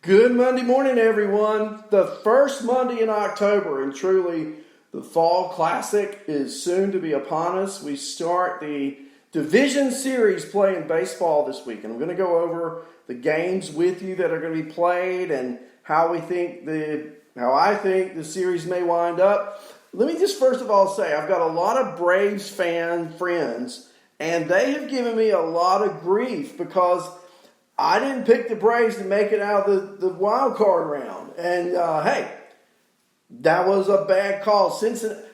Good Monday morning, everyone. The first Monday in October, and truly the Fall Classic is soon to be upon us. We start the Division Series play in baseball this week, and I'm going to go over the games with you that are going to be played and how I think the series may wind up. Let me just first of all say I've got a lot of Braves fan friends, and they have given me a lot of grief because I didn't pick the Braves to make it out of the wild card round. And, hey, that was a bad call.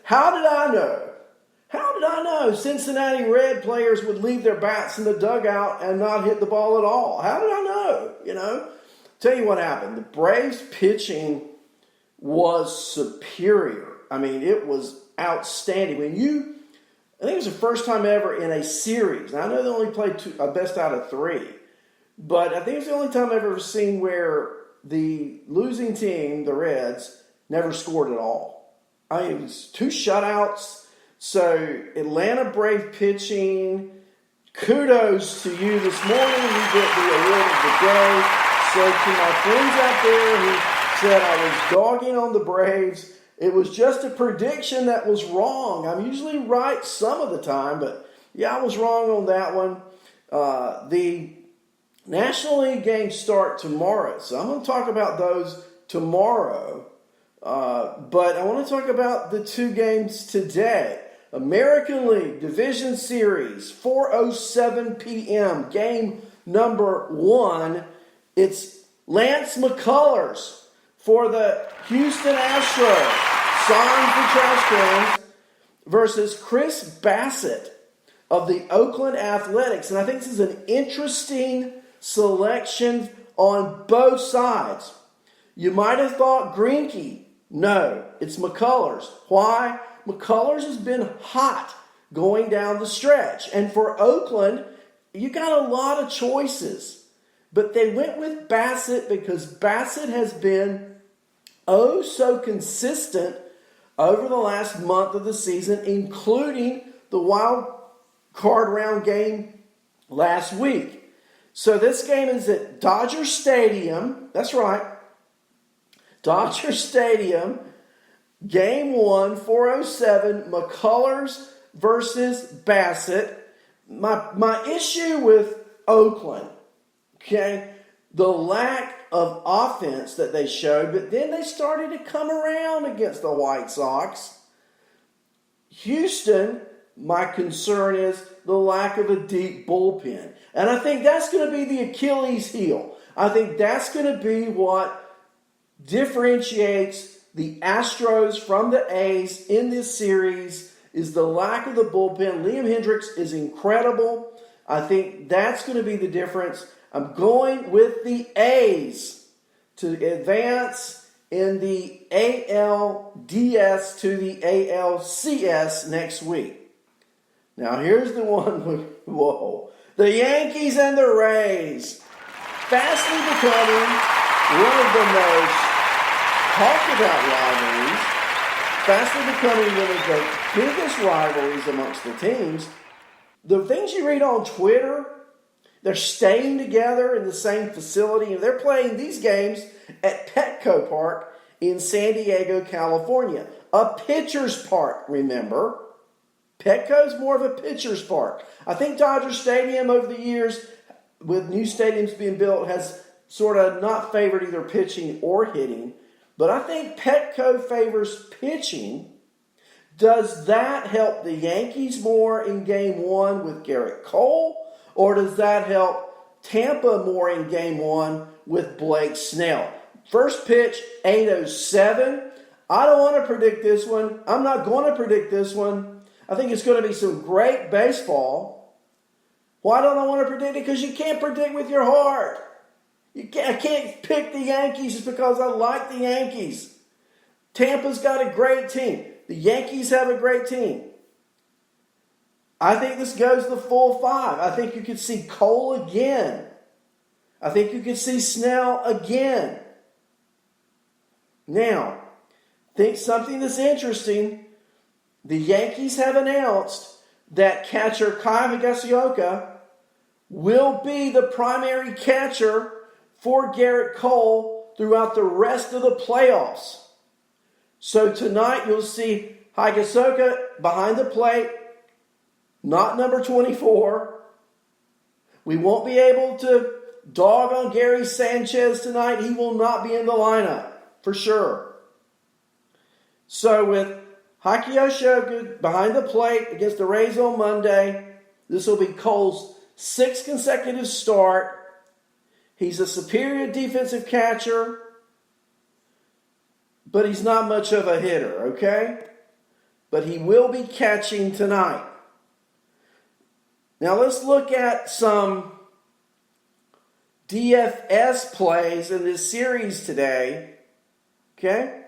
How did I know Cincinnati Red players would leave their bats in the dugout and not hit the ball at all? How did I know? Tell you what happened. The Braves pitching was superior. I mean, it was outstanding. I think it was the first time ever in a series. Now, I know they only played a best out of three. But I think it's the only time I've ever seen where the losing team, the Reds, never scored at all. I mean, it was two shutouts. So Atlanta Brave pitching, kudos to you this morning. You get the award of the day. So to my friends out there who said I was dogging on the Braves, it was just a prediction that was wrong. I'm usually right some of the time, but yeah, I was wrong on that one. The National League games start tomorrow, so I'm going to talk about those tomorrow. But I want to talk about the two games today. American League Division Series, 4:07 p.m., game number 1. It's Lance McCullers for the Houston Astros, signed for trash cans, versus Chris Bassett of the Oakland Athletics. And I think this is an interesting selection on both sides. You might have thought Greinke. No, it's McCullers. Why? McCullers has been hot going down the stretch. And for Oakland, you got a lot of choices. But they went with Bassett because Bassett has been so consistent over the last month of the season, including the wild card round game last week. So this game is at Dodger Stadium. That's right. Dodger Stadium. Game 1, 4:07. McCullers versus Bassett. My issue with Oakland, okay, the lack of offense that they showed, but then they started to come around against the White Sox. Houston, my concern is the lack of a deep bullpen. And I think that's going to be the Achilles heel. I think that's going to be what differentiates the Astros from the A's in this series is the lack of the bullpen. Liam Hendricks is incredible. I think that's going to be the difference. I'm going with the A's to advance in the ALDS to the ALCS next week. Now, here's the one. Whoa. The Yankees and the Rays. Fastly becoming one of the most talked about rivalries. Fastly becoming one of the biggest rivalries amongst the teams. The things you read on Twitter, they're staying together in the same facility. And they're playing these games at Petco Park in San Diego, California. A pitcher's park, remember. Petco's more of a pitcher's park. I think Dodger Stadium over the years, with new stadiums being built, has sort of not favored either pitching or hitting. But I think Petco favors pitching. Does that help the Yankees more in Game 1 with Garrett Cole? Or does that help Tampa more in Game 1 with Blake Snell? First pitch, 8:07. I don't want to predict this one. I'm not going to predict this one. I think it's going to be some great baseball. Why don't I want to predict it? Because you can't predict with your heart. I can't pick the Yankees just because I like the Yankees. Tampa's got a great team. The Yankees have a great team. I think this goes the full 5. I think you could see Cole again. I think you could see Snell again. Now, think something that's interesting. The Yankees have announced that catcher Kai Higashioka will be the primary catcher for Garrett Cole throughout the rest of the playoffs. So tonight you'll see Higasoka behind the plate, not number 24. We won't be able to dog on Gary Sanchez tonight. He will not be in the lineup, for sure. So with Higasoka behind the plate against the Rays on Monday, this will be Cole's 6th consecutive start. He's a superior defensive catcher, but he's not much of a hitter, okay? But he will be catching tonight. Now let's look at some DFS plays in this series today, okay?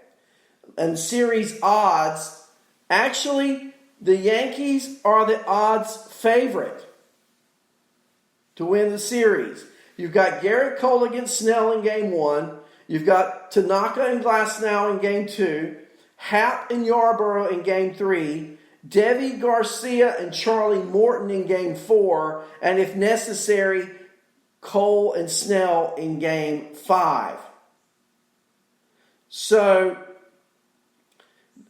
And series odds. Actually, the Yankees are the odds favorite to win the series. You've got Garrett Cole against Snell in Game 1. You've got Tanaka and Glasnow in Game 2. Happ and Yarborough in Game 3. Devi Garcia and Charlie Morton in Game 4. And if necessary, Cole and Snell in Game 5. So,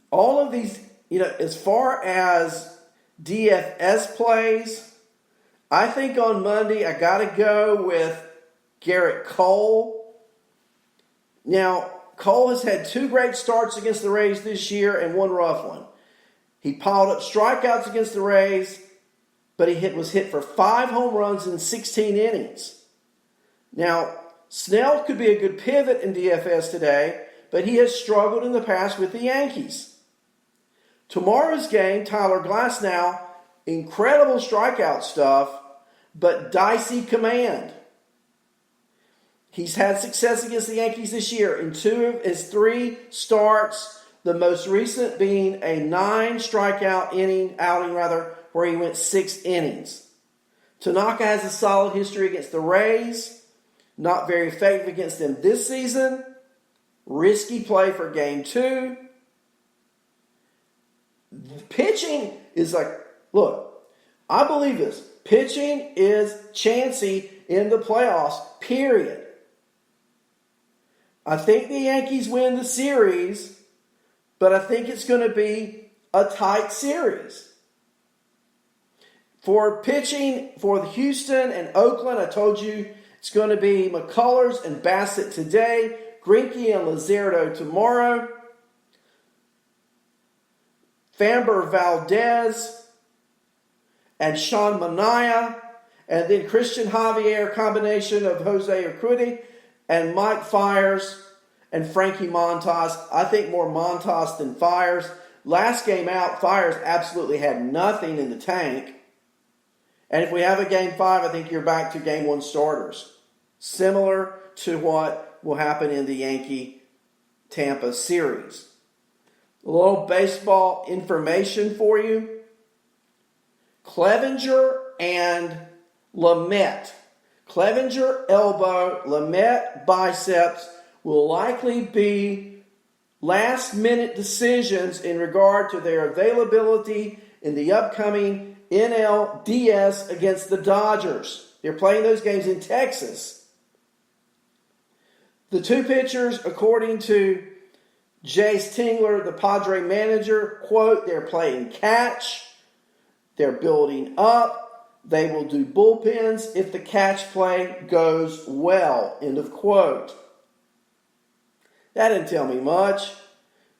all of these, as far as DFS plays, I think on Monday I got to go with Garrett Cole. Now, Cole has had 2 great starts against the Rays this year and 1 rough one. He piled up strikeouts against the Rays, but he was hit for 5 home runs in 16 innings. Now, Snell could be a good pivot in DFS today, but he has struggled in the past with the Yankees. Tomorrow's game, Tyler Glasnow, incredible strikeout stuff, but dicey command. He's had success against the Yankees this year in 2 of his 3 starts, the most recent being a 9 strikeout outing where he went 6 innings. Tanaka has a solid history against the Rays, not very effective against them this season. Risky play for Game 2. Pitching is look, I believe this. Pitching is chancy in the playoffs, period. I think the Yankees win the series, but I think it's going to be a tight series. For pitching for the Houston and Oakland, I told you it's going to be McCullers and Bassett today, Greinke and Luzardo tomorrow, Framber Valdez and Sean Manaea, and then Christian Javier, combination of Jose Urquidy and Mike Fiers and Frankie Montas. I think more Montas than Fiers. Last game out, Fiers absolutely had nothing in the tank. And if we have a Game 5, I think you're back to Game 1 starters. Similar to what will happen in the Yankee-Tampa series. A little baseball information for you. Clevenger and Lamet. Clevenger elbow, Lamet biceps will likely be last-minute decisions in regard to their availability in the upcoming NLDS against the Dodgers. They're playing those games in Texas. The 2 pitchers, according to Jace Tingler, the Padre manager, quote, they're playing catch. They're building up. They will do bullpens if the catch play goes well. End of quote. That didn't tell me much.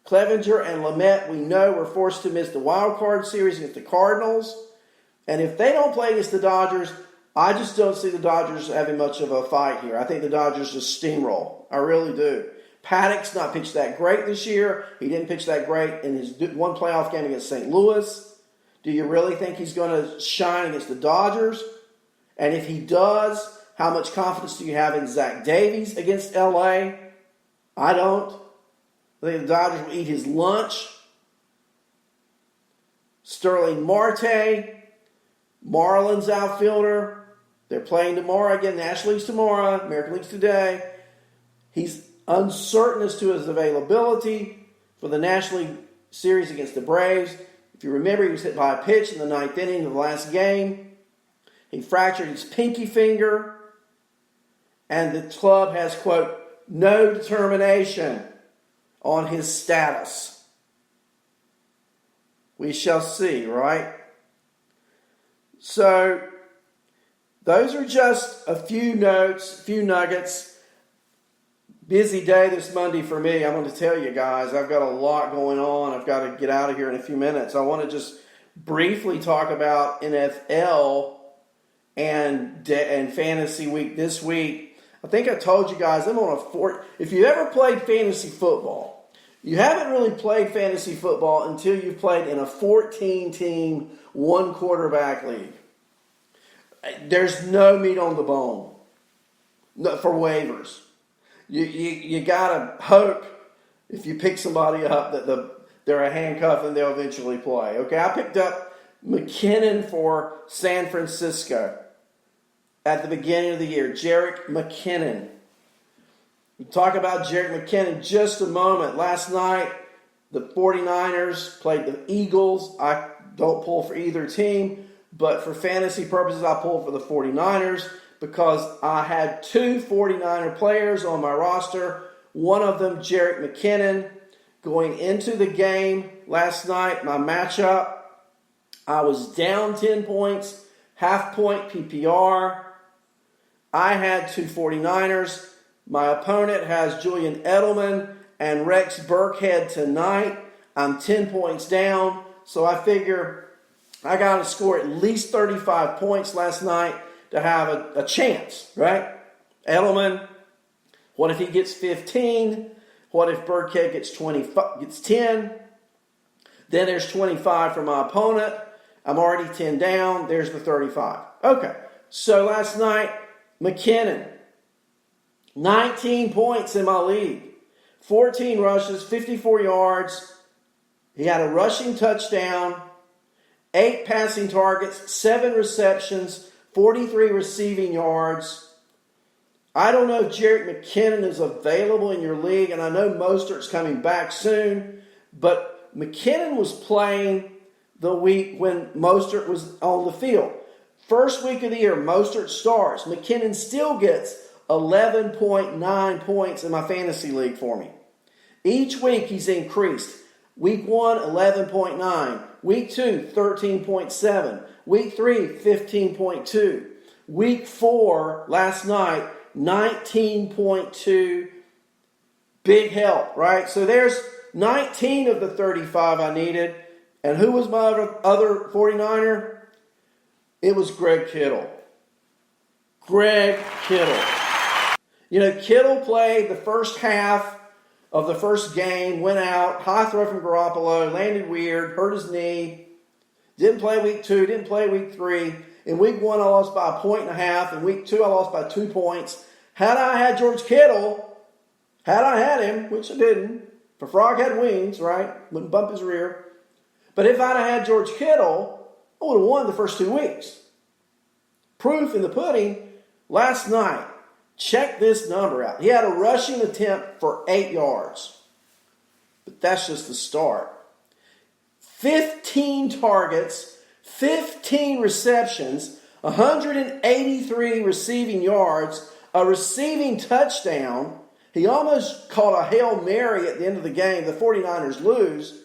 Clevenger and Lamet, we know, were forced to miss the wild card series against the Cardinals. And if they don't play against the Dodgers, I just don't see the Dodgers having much of a fight here. I think the Dodgers just steamroll. I really do. Paddock's not pitched that great this year. He didn't pitch that great in his 1 playoff game against St. Louis. Do you really think he's going to shine against the Dodgers? And if he does, how much confidence do you have in Zach Davies against LA? I don't. I think the Dodgers will eat his lunch. Sterling Marte, Marlins outfielder. They're playing tomorrow again. National League's tomorrow. American League's today. He's uncertain as to his availability for the National League series against the Braves. If you remember, he was hit by a pitch in the 9th inning of the last game. He fractured his pinky finger. And the club has, quote, no determination on his status. We shall see, right? So, those are just a few notes, a few nuggets. Busy day this Monday for me. I'm going to tell you guys, I've got a lot going on. I've got to get out of here in a few minutes. I want to just briefly talk about NFL and fantasy week this week. I think I told you guys I'm on if you ever played fantasy football, you haven't really played fantasy football until you've played in a 14-team, one-quarterback league. There's no meat on the bone for waivers. You gotta hope if you pick somebody up that they're a handcuff and they'll eventually play. Okay, I picked up McKinnon for San Francisco at the beginning of the year. Jerick McKinnon. We'll talk about Jerick McKinnon in just a moment. Last night, the 49ers played the Eagles. I don't pull for either team, but for fantasy purposes, I pulled for the 49ers because I had two 49er players on my roster. One of them, Jerick McKinnon. Going into the game last night, my matchup, I was down 10 points, half-point PPR. I had two 49ers. My opponent has Julian Edelman and Rex Burkhead tonight. I'm 10 points down, so I figure I got to score at least 35 points last night to have a chance, right? Edelman, what if he gets 15? What if Burkhead gets 10? Then there's 25 for my opponent. I'm already 10 down. There's the 35. Okay, so last night, McKinnon, 19 points in my league. 14 rushes, 54 yards. He had a rushing touchdown, 8 passing targets, 7 receptions, 43 receiving yards. I don't know if Jerick McKinnon is available in your league, and I know Mostert's coming back soon, but McKinnon was playing the week when Mostert was on the field. First week of the year, Mostert starts. McKinnon still gets 11.9 points in my fantasy league for me. Each week he's increased. Week 1, 11.9. Week 2, 13.7. Week 3, 15.2. Week 4, last night, 19.2. Big help, right? So there's 19 of the 35 I needed. And who was my other 49er? It was Greg Kittle. Greg Kittle. You know, Kittle played the first half of the first game, went out, high throw from Garoppolo, landed weird, hurt his knee. Didn't play week 2, didn't play week 3. In week 1, I lost by 1.5. In week 2, I lost by 2 points. Had I had George Kittle, had I had him, which I didn't, if a frog had wings, right, wouldn't bump his rear. But if I'd have had George Kittle, I would have won the first 2 weeks. Proof in the pudding, last night, check this number out. He had a rushing attempt for 8 yards. But that's just the start. 15 targets, 15 receptions, 183 receiving yards, a receiving touchdown. He almost caught a Hail Mary at the end of the game. The 49ers lose.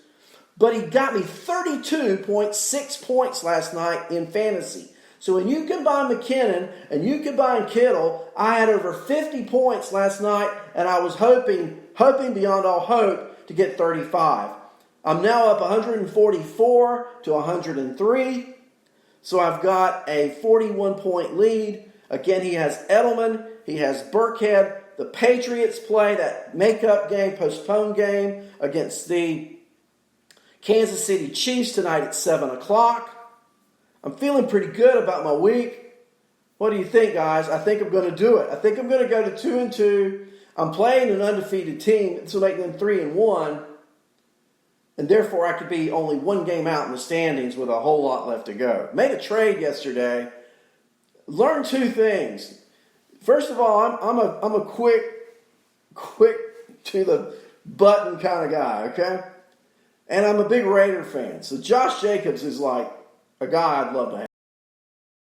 But he got me 32.6 points last night in fantasy. So when you combine McKinnon and you combine Kittle, I had over 50 points last night, and I was hoping beyond all hope to get 35. I'm now up 144 to 103. So I've got a 41-point lead. Again, he has Edelman. He has Burkhead. The Patriots play that makeup game, postponed game against the Kansas City Chiefs tonight at 7 o'clock. I'm feeling pretty good about my week. What do you think, guys? I think I'm going to do it. I think I'm going to go to 2-2. I'm playing an undefeated team. This will make them 3-1. And therefore, I could be only 1 game out in the standings with a whole lot left to go. Made a trade yesterday. Learned 2 things. First of all, I'm a quick to the button kind of guy, okay? And I'm a big Raider fan. So Josh Jacobs is like a guy I'd love to have.